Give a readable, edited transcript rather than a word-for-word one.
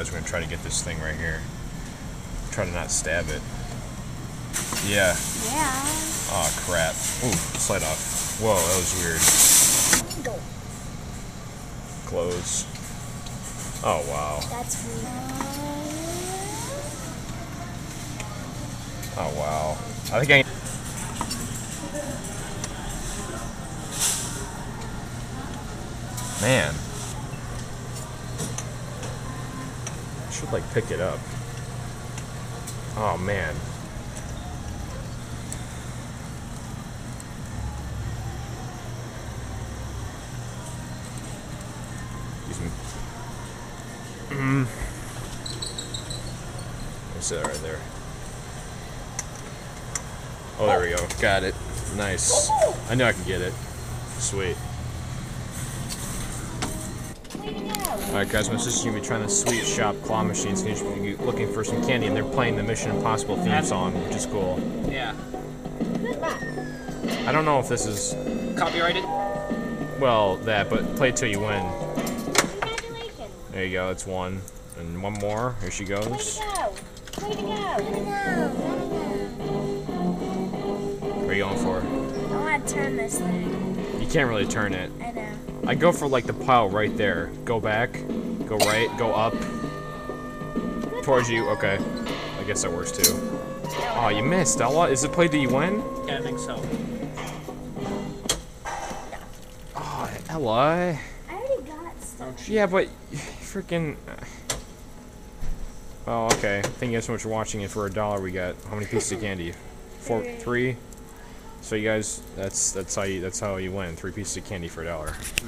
guys. We're gonna try to get this thing right here. Try to not stab it. Yeah. Yeah. Oh crap. Ooh, slide off. Whoa, that was weird. Close. Oh wow. That's weird. Oh wow. I think I. Man. I should like pick it up. Oh man. Excuse me. Let's sit right there. Oh, there we go. Got it. Nice. I knew I could get it. Sweet. Alright guys, my sister's gonna be trying to sweet shop claw machines, and she's gonna be looking for some candy, and they're playing the Mission Impossible theme song, which is cool. Yeah. I don't know if this is... Copyrighted? Well, that, but play till you win. Congratulations. There you go, that's one. And one more. Here she goes. Way to go. Way to go. What are you going for? I want to turn this thing. You can't really turn it. I know. I go for like the pile right there. Go back, go right, go up. Towards you, okay. I guess that works too. Oh, you missed, Ella. Is it play till you win? Yeah, I think so. Oh, Ella. I already got stuff. Yeah, but freaking. Oh, okay. Thank you guys so much for watching it. For $1, we got how many pieces of candy? 3. So you guys, that's how you win. 3 pieces of candy for $1.